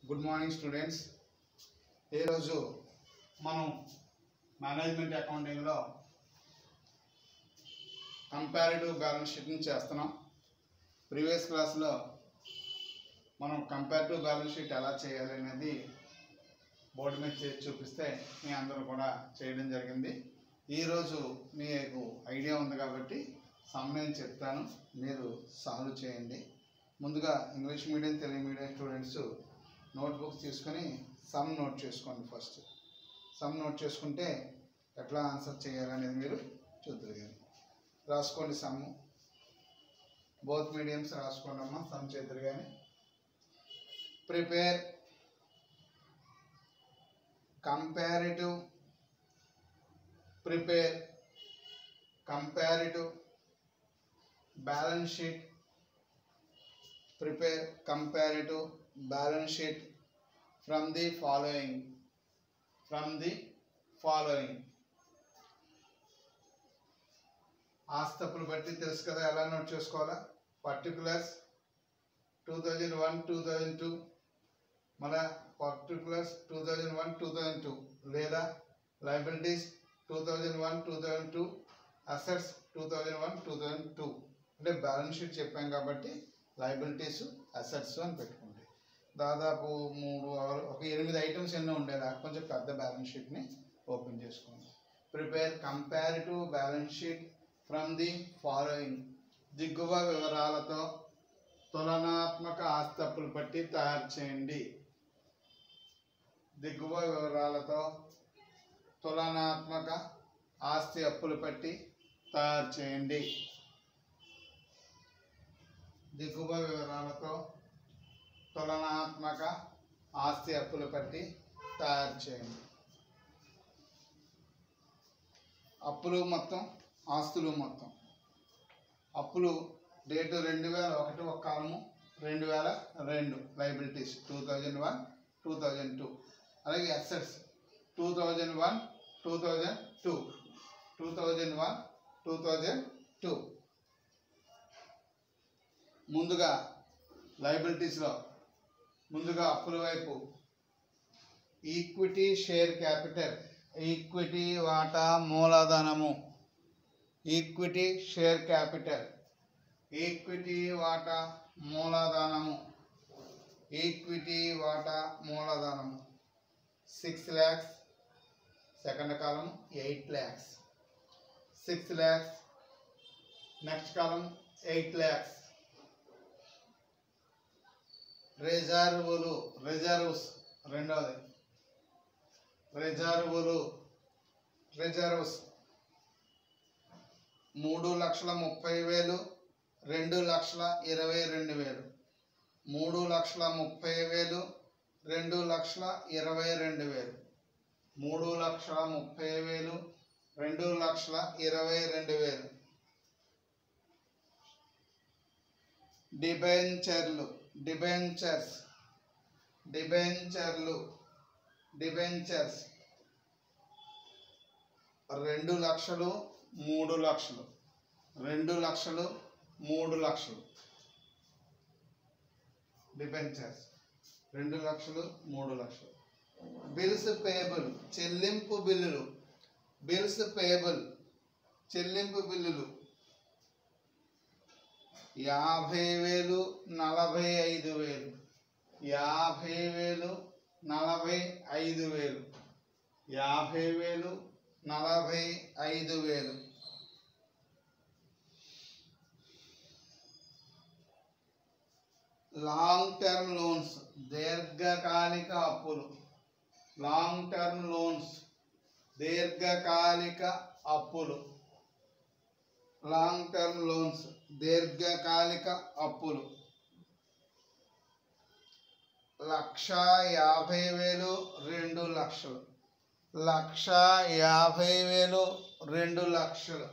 Good morning students. ఈరోజు మనం management అకౌంటింగ్లో కంపారిటివ్ బ్యాలెన్స్ షీట్ని చేస్తున్నాం. ప్రీవియస్ క్లాస్లో మనం కంపారిటివ్ బ్యాలెన్స్ షీట్ ఎలా చేయాలి అనేది బోర్డు మీద చేసి చూపిస్తే మీ అందరూ కూడా చేయడం జరిగింది. ఈరోజు మీకు ఐడియా ఉంది కాబట్టి సమ్ చెప్తాను, మీరు సాల్వ్ చేయండి. ముందుగా English medium Telugu medium students notebook తీసుకొని సమ్ నోట్ చేసుకోండి. ఫస్ట్ సమ్ నోట్ చేసుకుంటే ఎట్లా ఆన్సర్ చేయాలనేది మీరు చూద్దరు కానీ రాసుకోండి. సమ్ బోత్ మీడియంస్ రాసుకోండి అమ్మా. సమ్ చేద్దరు కానీ prepare comparative balance sheet. Prepare comparative balance sheet from the following. ఆస్తపులు బట్టి తెలుసు కదా ఎలా నోట్ చేసుకోవాలా. పర్టికులర్స్ 2001 2002, మళ్ళా పర్టికులర్స్ 2001 2002 లేదా లయబిలిటీస్ 2001 2002, అసెట్స్ 2001 2002. అంటే బ్యాలెన్స్ షీట్ చెప్పాం కాబట్టి లయబిలిటీస్ అసెట్స్ అని పెట్టుకోండి. దాదాపు 8 ఐటమ్స్ ఎన్నో ఉండేలా కొంచెం పెద్ద బ్యాలెన్స్ షీట్ని ఓపెన్ చేసుకోండి. Prepare comparative balance sheet from the following. దిగువ వివరాలతో తులనాత్మక ఆస్తి అప్పులు పట్టి తయారు చేయండి. దిగువ వివరాలతో తులనాత్మక ఆస్తి అప్పులు పట్టి తయారు చేయండి. దిగువ వివరాలతో తులనాత్మక ఆస్తి అప్పులు పట్టి తయారు చేయండి. అప్పులు మొత్తం, ఆస్తులు మొత్తం. అప్పులు డేటు 2001 ఒక కాలము, 2002 లయబిలిటీస్ 2001 2002. అలాగే అసెట్స్ 2001 2002 2001 2002. ముందుగా లయబిలిటీస్లో ముందుగా అప్పుల వైపు ఈక్విటీ షేర్ క్యాపిటల్, ఈక్విటీ వాటా మూలధనము. ఈక్విటీ షేర్ క్యాపిటల్, ఈక్విటీ వాటా మూలధనము. ఈక్విటీ వాటా మూలధనము 6 lakhs. సెకండ్ కాలం 8 lakhs. 6 lakhs. నెక్స్ట్ కాలం 8 lakhs. రిజర్వ్స్ రెండవది. రిజర్వ్స్ 3,30,000 2,22,000. 3,30,000 2,22,000. 3,30,000 2,22,000. డిబెంచర్స్ 2 లక్షలు 3 లక్షలు. 2 లక్షలు 3 లక్షలు. డిబెంచర్స్ 2 లక్షలు 3 లక్షలు. బిల్స్ పేయబుల్ చెల్లింపు బిల్లులు. బిల్స్ పేయబుల్ చెల్లింపు బిల్లులు 50,000 45,000. 50,000 45,000. 50,000 45,000. లాంగ్ టర్మ్ లోన్స్ దీర్ఘకాలిక అప్పులు. లాంగ్ టర్మ్ లోన్స్ దీర్ఘకాలిక అప్పులు. లాంగ్ టర్మ్ లోన్స్ దీర్ఘకాలిక అప్పులు 1,50,000 2 లక్షలు. 1,50,000 2 లక్షలు.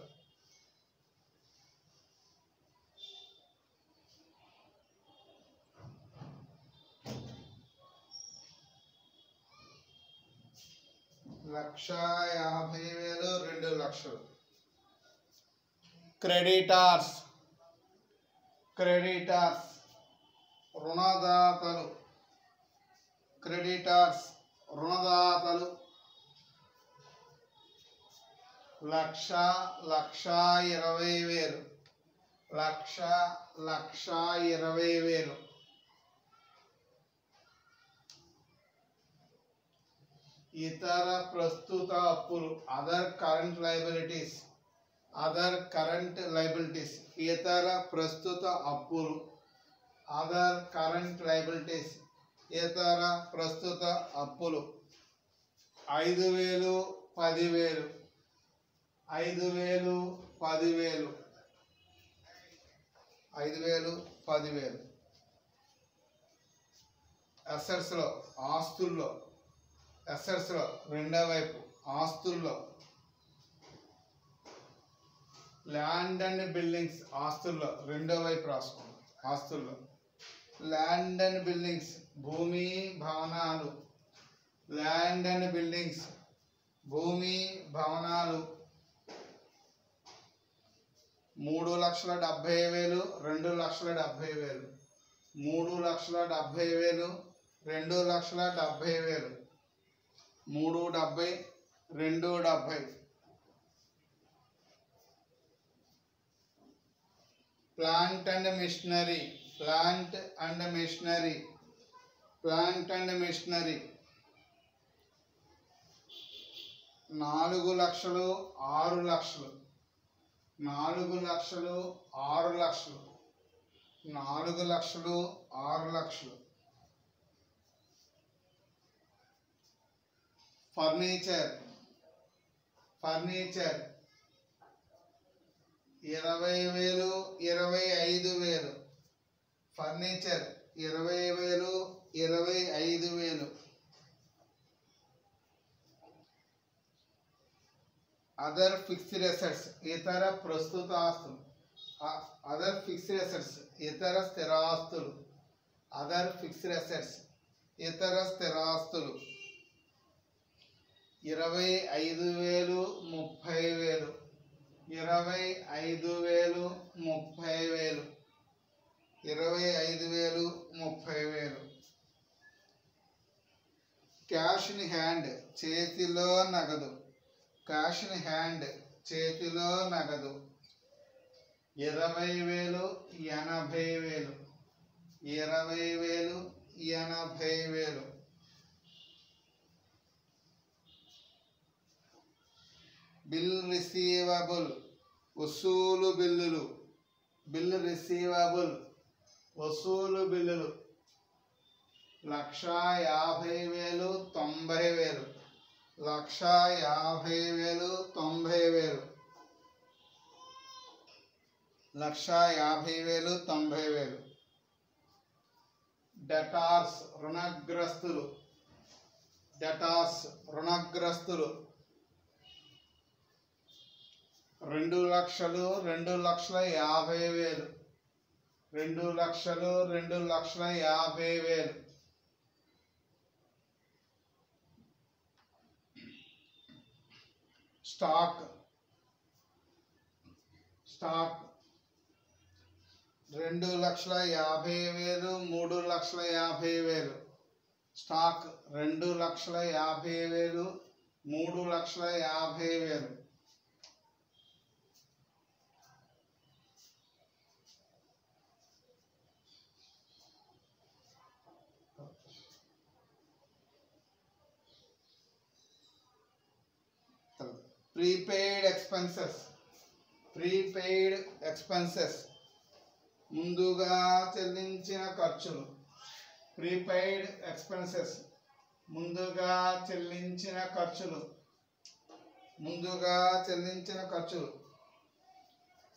క్రెడిటార్స్ రుణదాతలు క్రెడిటార్స్ రుణదాతలు 1,20,000 1,20,000 ఇతర ప్రస్తుత అప్పులు అదర్ కరెంట్ లయబిలిటీస్ ఇతర ప్రస్తుత అప్పులు అదర్ కరెంట్ లయబిలిటీస్ ఇతర ప్రస్తుత అప్పులు 5,000 10,000 5,000 10,000 5,000 10,000 అసెట్స్లో ఆస్తుల్లో రెండో వైపు ఆస్తుల్లో ల్యాండ్ అండ్ బిల్డింగ్స్ ఆస్తుల్లో రెండో వైపు రాసుకోండి. ఆస్తుల్లో ల్యాండ్ అండ్ బిల్డింగ్స్ భూమి భవనాలు ల్యాండ్ అండ్ బిల్డింగ్స్ భూమి భవనాలు 3,70,000 2,70,000 3,70,000 2,70,000 3,70,000 2,70,000 plant and machinery 4,00,000 6,00,000 4,00,000 furniture 20,000 25,000 furniture 20,000 25,000 other fixed assets ఇతర ప్రస్తుత ఆస్తులు అదర్ ఫిక్స్డ్ అసెట్స్ ఇతర స్థిరాస్తులు 25,000 30,000 25,000 30,000 క్యాష్ ఇన్ హ్యాండ్ చేతిలో నగదు 20,000 80,000 80,000 బిల్ రిసీవబుల్ వసూలు బిల్లులు 1,50,000 90,000 90,000 90,000 డెటార్స్ రుణగ్రస్తులు 2,50,000 2,50,000 2,50,000 స్టాక్ 2,50,000 3,50,000 స్టాక్ 2,50,000 3,50,000 ప్రీపెయిడ్ ఎక్స్పెన్సెస్ ముందుగా చెల్లించిన ఖర్చులు ప్రీపెయిడ్ ఎక్స్పెన్సెస్ ముందుగా చెల్లించిన ఖర్చులు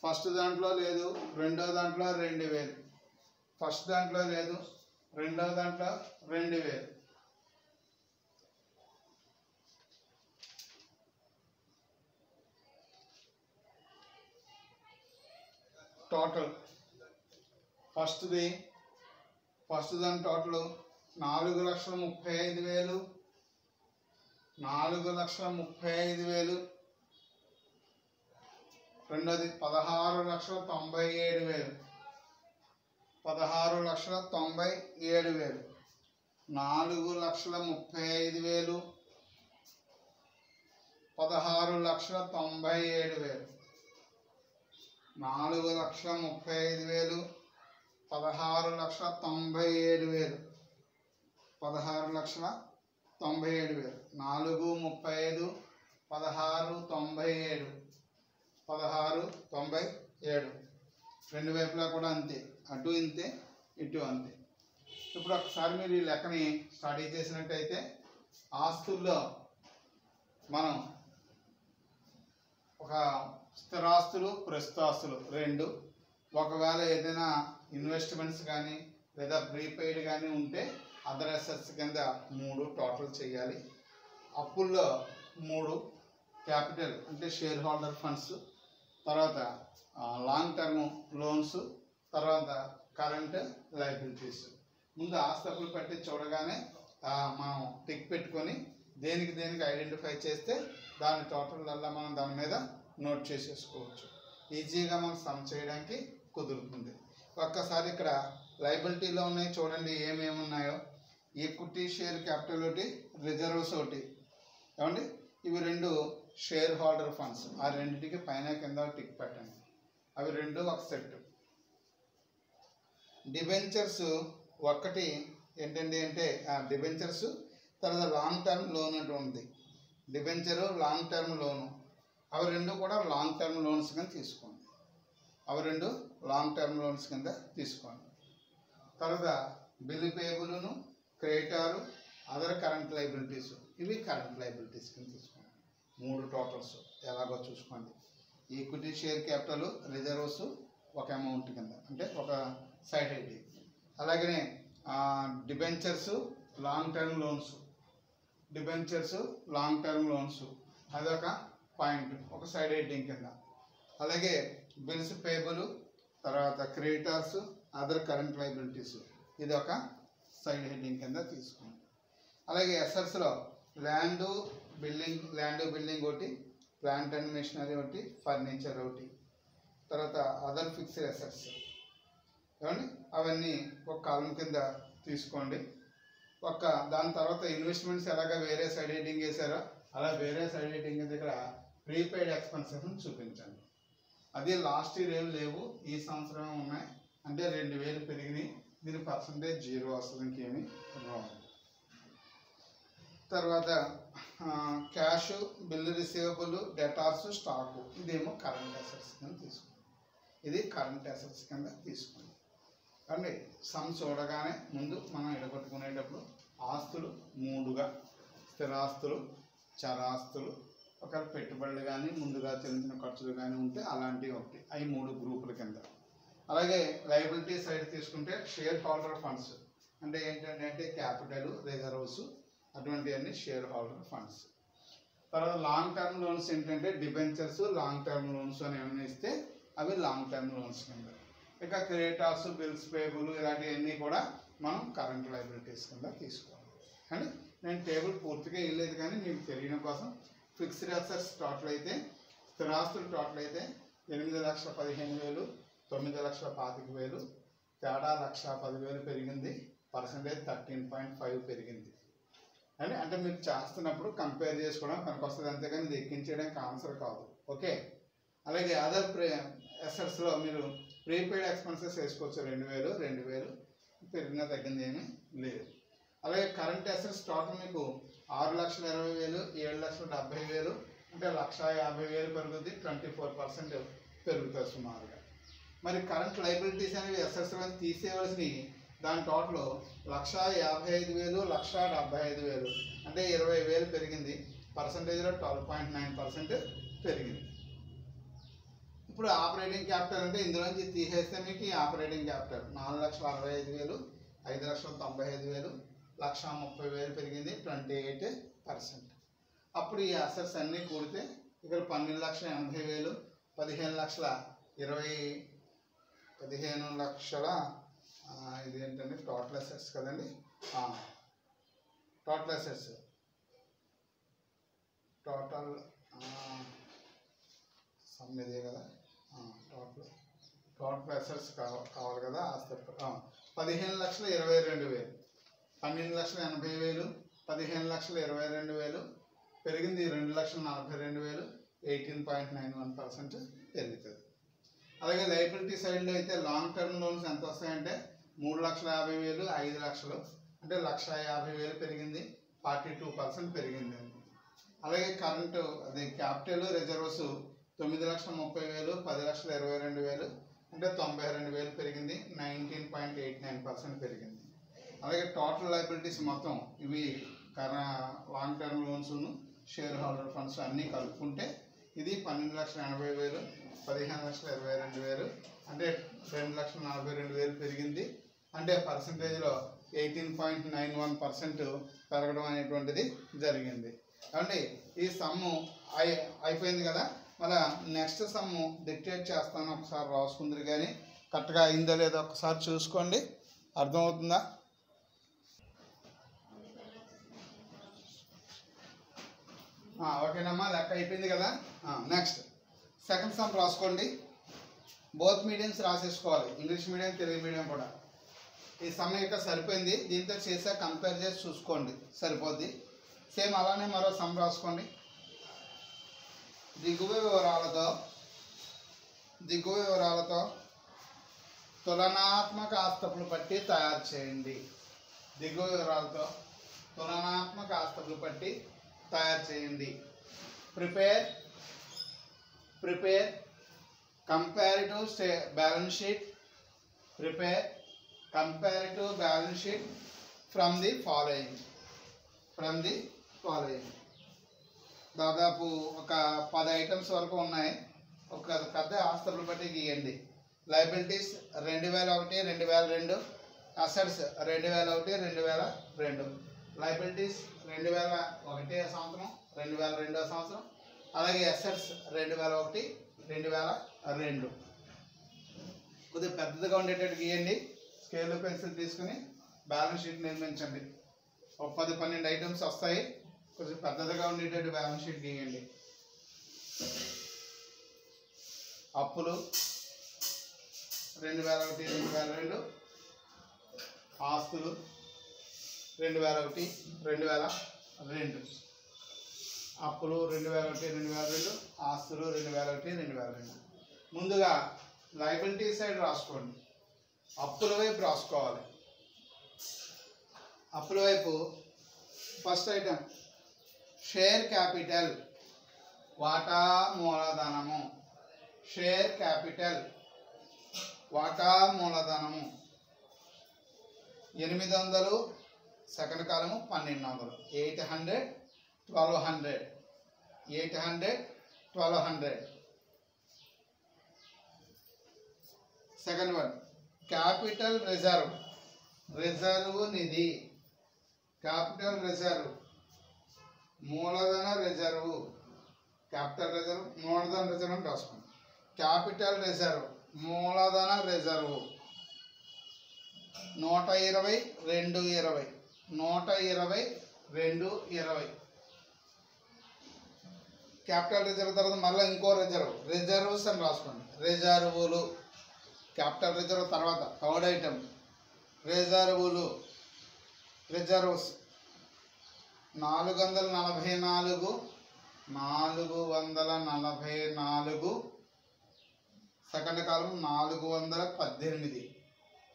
ఫస్ట్ దాంట్లో లేదు రెండో దాంట్లో 2,000 ఫస్ట్ దాంట్లో లేదు రెండో దాంట్లో 2,000 టోటల్ ఫస్ట్ దాని టోటల్ 4,35,000 4,35,000 రెండోది 16,97,000 16,97,000 4,35,000 16,97,000 4,35,000 16,97,000 16,97,000 4 35 16,97 16,97 రెండు వైపులా కూడా అంతే, అటు ఇంతే ఇటు అంతే. ఇప్పుడు ఒకసారి మీరు ఈ లెక్కని స్టడీ చేసినట్టయితే ఆస్తుల్లో మనం ఒక స్థిరాస్తులు ప్రస్తుతాస్తులు రెండు, ఒకవేళ ఏదైనా ఇన్వెస్ట్మెంట్స్ కానీ లేదా ప్రీపెయిడ్ కానీ ఉంటే అదర్ అసెట్స్ కింద 3 టోటల్ చేయాలి. అప్పుల్లో 3, క్యాపిటల్ అంటే షేర్ హోల్డర్ ఫండ్స్, తర్వాత లాంగ్ టర్మ్ లోన్స్, తర్వాత కరెంట్ లయబిలిటీస్. ముందు ఆస్తి అప్పులు పెట్టి చూడగానే మనం టిక్ పెట్టుకొని దేనికి ఐడెంటిఫై చేస్తే దాని టోటల్ వల్ల మనం దాని మీద నోట్ చేసేసుకోవచ్చు. ఈజీగా మనం సమ్ చేయడానికి కుదురుతుంది. ఒక్కసారి ఇక్కడ లయబిలిటీలో ఉన్నాయి చూడండి ఏమేమి ఉన్నాయో. ఈక్విటీ షేర్ క్యాపిటల్ ఒకటి, రిజర్వ్స్ ఒకటి, ఏమండి ఇవి 2 షేర్ హోల్డర్ ఫండ్స్. ఆ రెండింటికి పైన కింద టిక్ పెట్టండి. అవి 2 ఒక సెట్. డిబెంచర్స్ ఒకటి ఏంటండి అంటే డిబెంచర్స్, తర్వాత లాంగ్ టర్మ్ లోన్ అంటూ ఉంది. డిబెంచరు లాంగ్ టర్మ్ లోను, అవి 2 కూడా లాంగ్ టర్మ్ లోన్స్ కింద తీసుకోండి. అవి 2 లాంగ్ టర్మ్ లోన్స్ కింద తీసుకోండి. తర్వాత బిల్ పేబుల్ను, క్రెడిటారు, అదర్ కరెంట్ లయబిలిటీస్, ఇవి కరెంట్ లయబిలిటీస్ కింద తీసుకోండి. 3 టోటల్స్ ఎలాగో చూసుకోండి. ఈక్విటీ షేర్ క్యాపిటల్, రిజర్వ్స్ ఒక అమౌంట్ కింద అంటే ఒక సైడ్ హెడ్డింగ్. అలాగనే debentures long term loans, debentures long term loans అదొక పాయింట్, ఒక సైడ్ హెడ్డింగ్ కింద. అలాగే బిల్స్ పేబుల్, తర్వాత క్రెడిటార్స్, అదర్ కరెంట్ లయబిలిటీస్, ఇది ఒక సైడ్ హెడ్డింగ్ కింద తీసుకోండి. అలాగే అసెట్స్లో ల్యాండ్ బిల్డింగ్ ఒకటి, ప్లాంట్ అండ్ మెషినరీ ఒకటి, ఫర్నిచర్ ఒకటి, తర్వాత అదర్ ఫిక్స్డ్ అసెట్స్, ఏమండి అవన్నీ ఒక కాలం కింద తీసుకోండి. దాని తర్వాత ఇన్వెస్ట్మెంట్స్ ఎలాగ వేరే సైడ్ హెడ్డింగ్ వేసారో అలా వేరే సైడ్ హెడ్డింగ్ దగ్గర ప్రీపెయిడ్ ఎక్స్పెన్సెస్ చూపించండి. అది లాస్ట్ ఇయర్ ఏమి లేవు, ఈ సంవత్సరం ఉన్నాయి అంటే 2,000 పెరిగినాయి. దీని పర్సంటేజ్ 0 వస్తుంది, ఇంకేమీ రావు. తర్వాత cash, bill receivable, debtors, stock, ఇదేమో కరెంట్ అసెట్స్ కింద తీసుకోండి. ఇది కరెంట్ అసెట్స్ కింద తీసుకోండి. అండి సమ్ చూడగానే ముందు మనం ఎడగొట్టుకునేటప్పుడు ఆస్తులు 3గా, స్థిరాస్తులు, చరాస్తులు, ఒకవేళ పెట్టుబడులు కానీ ముందుగా చెల్లించిన ఖర్చులు కానీ ఉంటే అలాంటివి ఒకటి, అవి 3 గ్రూపుల కింద. అలాగే లయబిలిటీ సైడ్ తీసుకుంటే షేర్ హోల్డర్ ఫండ్స్ అంటే ఏంటంటే క్యాపిటల్, రిజర్వ్స్ అటువంటివన్నీ షేర్ హోల్డర్ ఫండ్స్. తర్వాత లాంగ్ టర్మ్ లోన్స్ ఏంటంటే డిబెంచర్స్, లాంగ్ టర్మ్ లోన్స్ అని ఏమైనా ఇస్తే అవి లాంగ్ టర్మ్ లోన్స్ కింద. ఇక క్రెడిటార్స్, బిల్స్ పేబుల్ ఇలాంటివన్నీ కూడా మనం కరెంట్ లయబిలిటీస్ కింద తీసుకోవాలి. అండి నేను టేబుల్ పూర్తిగా ఇవ్వలేదు కానీ మీకు తెలియడం కోసం ఫిక్స్డ్ అసెట్స్ టోటల్ అయితే, స్థిరాస్తులు టోటల్ అయితే 8,15,000, 9,25,000, తేడా 1,10,000 పెరిగింది, పర్సంటేజ్ 13.5 పెరిగింది. అంటే మీరు చేస్తున్నప్పుడు కంపేర్ చేసుకోవడం మనకు వస్తుంది, అంతేగాని ఇది ఎక్కించడానికి ఆన్సర్ కాదు. ఓకే. అలాగే అదర్ అసెట్స్లో మీరు ప్రీపెయిడ్ ఎక్స్పెన్సెస్ వేసుకోవచ్చు. 2,000 పెరిగినా తగ్గింది ఏమీ లేదు. అలాగే కరెంట్ అసెట్స్ టోటల్ మీకు 6,20,000, 7,70,000 అంటే 1,50,000 పెరుగుద్ది, 24% పెరుగుతుంది సుమారుగా. మరి కరెంట్ లయబిలిటీస్ అనేవి అసెట్స్లో తీసేయవలసినవి దాని టోటల్ 1,55,000, 1,75,000 అంటే 20,000 పెరిగింది, పర్సంటేజ్లో 12.9% పెరిగింది. ఇప్పుడు ఆపరేటింగ్ క్యాపిటల్ అంటే ఇందులోంచి తీసేస్తే మీకు ఆపరేటింగ్ క్యాపిటల్ 4,65,000, 5,95,000, 1,30,000 పెరిగింది, 28%. అప్పుడు ఈ అసెట్స్ అన్నీ కూడితే ఇక్కడ 12,80,000, 15,20,000 ఇది ఏంటంటే టోటల్ అసెట్స్ కదండి. టోటల్ అసెట్స్ టోటల్ సమ్ ఇదే కదా, టోటల్ అసెట్స్ కావాలి కదా. 15,22,000 12,80,000, 15,22,000 పెరిగింది. 2,42,000, 18.91% పెరుగుతుంది. అలాగే లైబిలిటీ సైడ్లో అయితే లాంగ్ టర్మ్ లోన్స్ ఎంత వస్తాయంటే 3,50,000, 5 లక్షలు అంటే 1,50,000 పెరిగింది, 42% పెరిగింది. అలాగే కరెంటు అది క్యాపిటల్ రిజర్వ్స్ 9,30,000, 10,22,000 అంటే 92,000 పెరిగింది, 19.89% పెరిగింది. అలాగే టోటల్ లైబిలిటీస్ మొత్తం ఇవి long term loans, share holder funds అన్నీ కలుపుకుంటే ఇది 12,80,000, 15,22,000 అంటే 2,42,000 పెరిగింది. అంటే పర్సంటేజ్లో 18.91% పెరగడం అనేటువంటిది జరిగింది. అంటే ఈ సమ్ము అయిపోయింది కదా. మళ్ళీ నెక్స్ట్ సమ్ము డిక్టేట్ చేస్తాను, ఒకసారి రాసుకుందరు కానీ కరెక్ట్గా అయిందో లేదో ఒకసారి చూసుకోండి, అర్థమవుతుందా? ఓకేనమ్మా, లెక్క అయిపోయింది కదా. నెక్స్ట్ సెకండ్ సమ్ రాసుకోండి. బోత్ మీడియంస్ రాసేసుకోవాలి, ఇంగ్లీష్ మీడియం తెలుగు మీడియం కూడా. ఈ సమ్ యొక్క సరిపోయింది, దీంతో చేసా కంపేర్ చేసి చూసుకోండి, సరిపోద్ది. సేమ్ అలానే మరో సమ్ రాసుకోండి. దిగువ వివరాలతో తులనాత్మక ఆస్తపులు పట్టి తయారు చేయండి. దిగువ వివరాలతో తులనాత్మక ఆస్తపులు పట్టి తయారు చేయండి. Prepare comparative balance sheet. Prepare comparative balance sheet from the following. దాదాపు ఒక 10 ఐటమ్స్ వరకు ఉన్నాయి. ఒక పెద్ద ఆస్తులు బట్టి గీయండి. Liabilities 2001, 2002, assets 2001, 2002. లైబిలిటీస్ 2001 సంవత్సరం, 2002 సంవత్సరం. అలాగే అసెట్స్ 2001, 2002. కొద్దిగా పెద్దదిగా ఉండేటట్టు గీయండి. స్కేల్ పెన్సిల్ తీసుకుని బ్యాలెన్స్ షీట్ నిర్మించండి. ఒక 10-12 ఐటమ్స్ వస్తాయి. కొంచెం పెద్దదిగా ఉండేటట్టు బ్యాలెన్స్ షీట్ గీయండి. అప్పులు 2001, 2002. ఆస్తులు 2001, 2002. అప్పులు 2001, 2002. ఆస్తులు 2001, 2002. ముందుగా లైబిలిటీ సైడ్ రాసుకోండి. అప్పుల వైపు రాసుకోవాలి. అప్పుల వైపు ఫస్ట్ ఐటమ్ షేర్ క్యాపిటల్, వాటా మూలధనము. షేర్ క్యాపిటల్, వాటా మూలధనము 800, సెకండ్ కాలము 1200. 800, 1200. 800, 1200. Second one capital reserve, reserve నిధి. క్యాపిటల్ రిజర్వ్, మూలధన రిజర్వ్. క్యాపిటల్ రిజర్వ్, మూలధన రిజర్వ్ అని రాసుకోండి. క్యాపిటల్ రిజర్వ్, మూలధన రిజర్వ్ 120, 220. 120, 220. క్యాపిటల్ రిజర్వ్ తర్వాత మళ్ళీ ఇంకో రిజర్వ్, రిజర్వ్స్ అని రాసుకోండి. రిజర్వులు, క్యాపిటల్ రిజర్వ్ తర్వాత థర్డ్ ఐటమ్ రిజర్వులు. రిజర్వ్స్ 444, 444. సెకండ్ కాలం 418.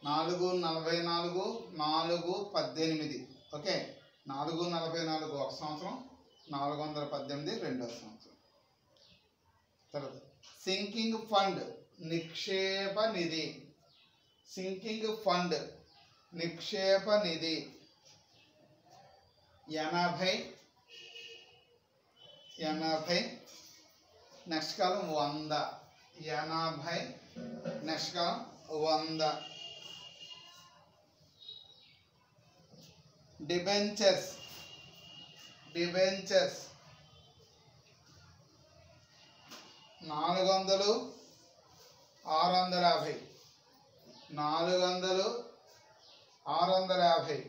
444, 418. ఓకే, 444 ఒక సంవత్సరం, 418 రెండవ సంవత్సరం. తర్వాత సింకింగ్ ఫండ్, నిక్షేప నిధి. సింకింగ్ ఫండ్, నిక్షేప నిధి 80. నెక్స్ట్ కాలం 100. 80. నెక్స్ట్ కాలం 100. డిబెంచర్స్, 400, 650. 400, 650.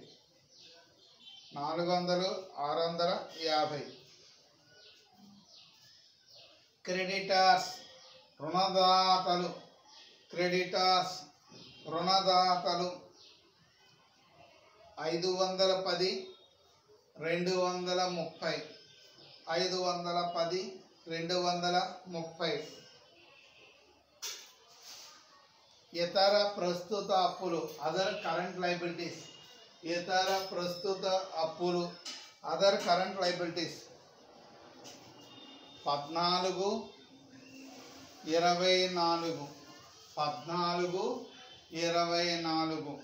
400, 650. క్రెడిటార్స్, రుణదాతలు. క్రెడిటార్స్, రుణదాతలు 510 230 510 230 ఇతర ప్రస్తుత అప్పులు అదర్ కరెంట్ లయబిలిటీస్ ఇతర ప్రస్తుత అప్పులు అదర్ కరెంట్ లయబిలిటీస్ 14 24 14 24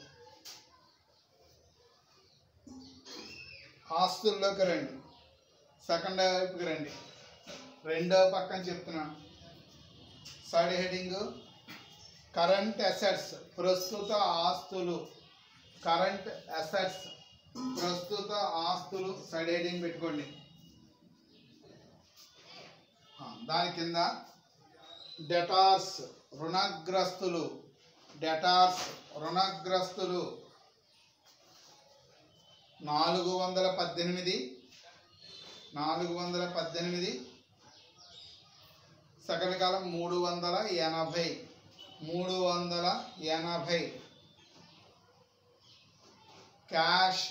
ఆస్తుల్లోకి రండి సెకండ్ వైపుకి రండి రెండో పక్కన చెప్తున్నాను సైడ్ హెడింగ్ కరెంట్ అసెట్స్ ప్రస్తుత ఆస్తులు కరెంట్ అసెట్స్ ప్రస్తుత ఆస్తులు సైడ్ హెడింగ్ పెట్టుకోండి దాని కింద డెటార్స్ రుణగ్రస్తులు డెటార్స్ రుణగ్రస్తులు 418 సెకండ్ కాలం 380 క్యాష్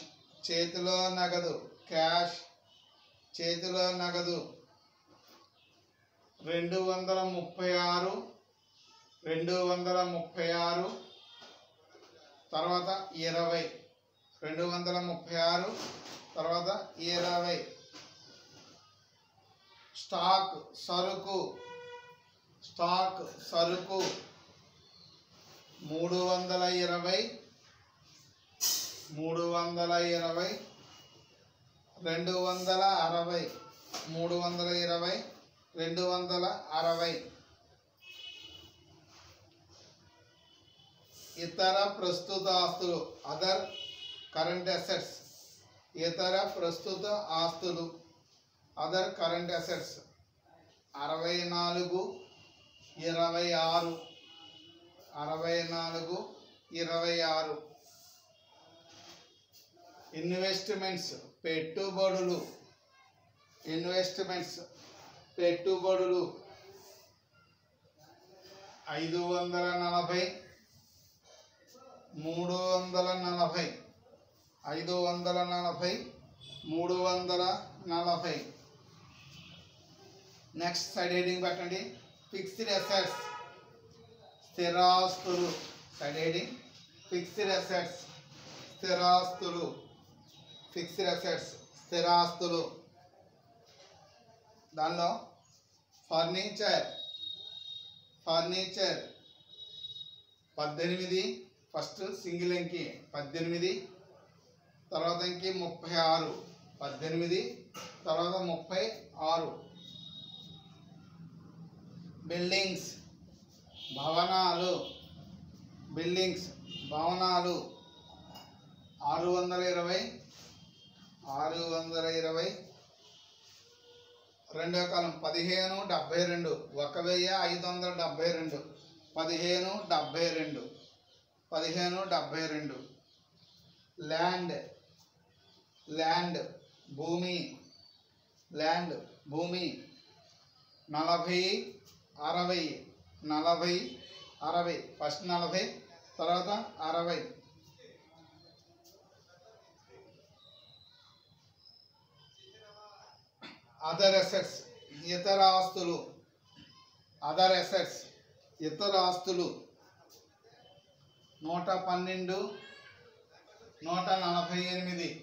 చేతిలో నగదు 236 తర్వాత 20 236 తర్వాత 20 స్టాక్ సరుకు 320 260 ఇతర ప్రస్తుత ఆస్తులు అదర్ కరెంట్ అసెట్స్ ఇతర ప్రస్తుత ఆస్తులు అదర్ కరెంట్ అసెట్స్ 64 26 ఇన్వెస్ట్మెంట్స్ పెట్టుబడులు 540 340 340 నెక్స్ట్ సైడ్ హెడింగ్ పెట్టండి ఫిక్స్డ్ అసెట్స్ స్థిరాస్తులు సైడ్ హెడింగ్ ఫిక్స్డ్ అసెట్స్ స్థిరాస్తులు దానిలో ఫర్నిచర్ 18 ఫస్ట్ సింగిల్ అంకి 18 తర్వాత అంకి 36 18 తర్వాత 36 బిల్డింగ్స్ భవనాలు 620 రెండో కాలం 1572 1572 ల్యాండ్ భూమి 40 60 ఫస్ట్ 40 తర్వాత 60 అదర్ అసెట్స్ ఇతర ఆస్తులు 112 148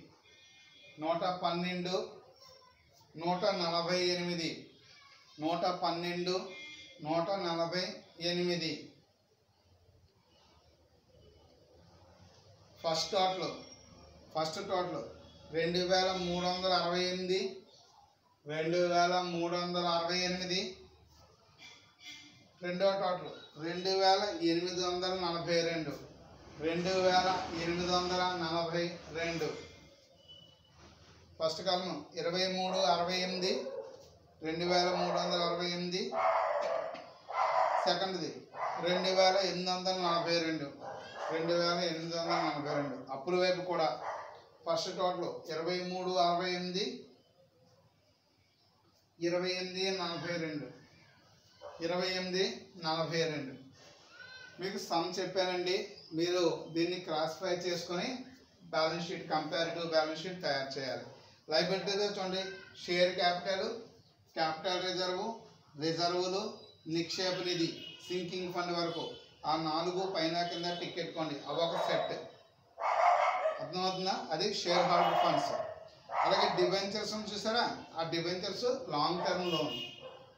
ఫస్ట్ టోటల్ 2368 రెండో టోటల్ 2842 ఫస్ట్ కాలం 2368 2368 సెకండ్ది 2842 అప్పుల వైపు కూడా ఫస్ట్ టోటల్ 2368 2842 మీకు సమ్ చెప్పానండి. మీరు దీన్ని క్లాసిఫై చేసుకొని balance sheet, comparative balance sheet తయారు చేయాలి. లయబిలిటీలో చూడండి, షేర్ క్యాపిటల్, క్యాపిటల్ రిజర్వ్, రిజర్వులు, నిక్షేప నిధి, సింకింగ్ ఫండ్ వరకు ఆ 4 పైన కింద టిక్ పెట్టుకోండి. అవి ఒక సెట్. అర్థమవుతుందా? అది షేర్ హోల్డర్ ఫండ్స్. అలాగే డిబెంచర్స్ చూసారా, ఆ డిబెంచర్స్ లాంగ్ టర్మ్ లోన్,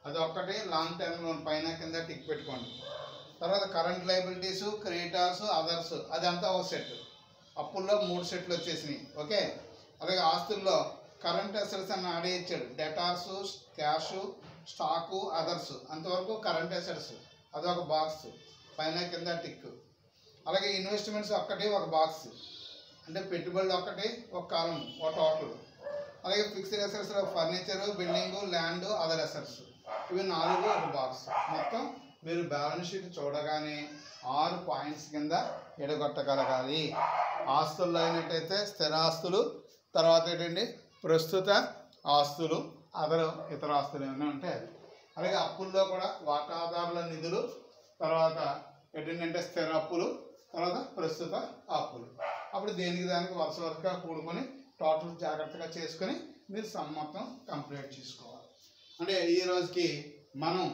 అది ఒక్కటి లాంగ్ టర్మ్ లోన్ పైన కింద టిక్ పెట్టుకోండి. తర్వాత కరెంట్ లయబిలిటీస్, క్రెడిటార్స్, అదర్స్ అదంతా ఒక సెట్. అప్పుల్లో 3 సెట్లు వచ్చేసినాయి. ఓకే. అలాగే ఆస్తుల్లో కరెంట్ అసెట్స్ అని ఆడే ఇచ్చాడు. డెటార్స్, క్యాష్, స్టాకు, అదర్స్ అంతవరకు కరెంట్ అసెట్స్, అదొక బాక్స్ పైన కింద టిక్. అలాగే ఇన్వెస్ట్మెంట్స్ ఒక్కటి ఒక బాక్స్, అంటే పెట్టుబడులు ఒక్కటి ఒక కాలం, ఒక టోటల్. అలాగే ఫిక్స్డ్ అసెట్స్లో furniture, building, land, other assets ఇవి 4 ఒక బాక్స్. మొత్తం మీరు బ్యాలెన్స్ షీట్ చూడగానే 6 పాయింట్స్ కింద ఎడగొట్టగలగాలి. ఆస్తుల్లో అయినట్టయితే స్థిరాస్తులు, తర్వాత ఏంటండి ప్రస్తుత ఆస్తులు, ఇతర ఆస్తులు ఏమైనా ఉంటాయి అది. అలాగే అప్పుల్లో కూడా వాటాదారుల నిధులు, తర్వాత ఏంటంటే స్థిర అప్పులు, తర్వాత ప్రస్తుత అప్పులు. అప్పుడు దేనికి దానికి వరుసగా కూడుకొని టోటల్ జాగ్రత్తగా చేసుకొని మీరు సమ్ మొత్తం కంప్లీట్ చేసుకోవాలి. అంటే ఈ రోజుకి మనం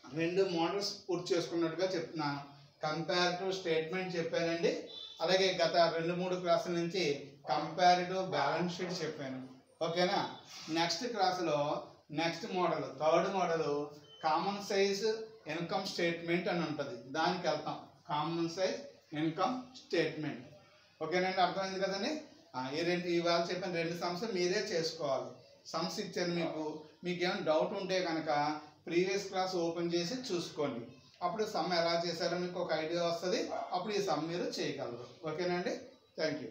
2 మోడల్స్ పూర్తి చేసుకున్నట్టుగా చెప్తున్నాను. కంపారిటివ్ స్టేట్మెంట్ చెప్పానండి. అలాగే గత 2-3 క్లాసుల నుంచి కంపారిటివ్ బ్యాలెన్స్ షీట్ చెప్పాను. ఓకేనా? నెక్స్ట్ క్లాసులో next model, 3rd model common size income statement అని ఉంటుంది. దానికి వెళ్తాం. Common size income statement. ఓకేనండి? అర్థమైంది కదండి? ఇవాళ చెప్పిన 2 సమ్స్ మీరే చేసుకోవాలి. సమ్స్ ఇచ్చాను మీకు ఏమైనా డౌట్ ఉంటే కనుక ప్రీవియస్ క్లాస్ ఓపెన్ చేసి చూసుకోండి. అప్పుడు సమ్ ఎలా చేశారో మీకు ఒక ఐడియా వస్తుంది. అప్పుడు ఈ సమ్ మీరు చేయగలరు. ఓకేనండి? Thank you.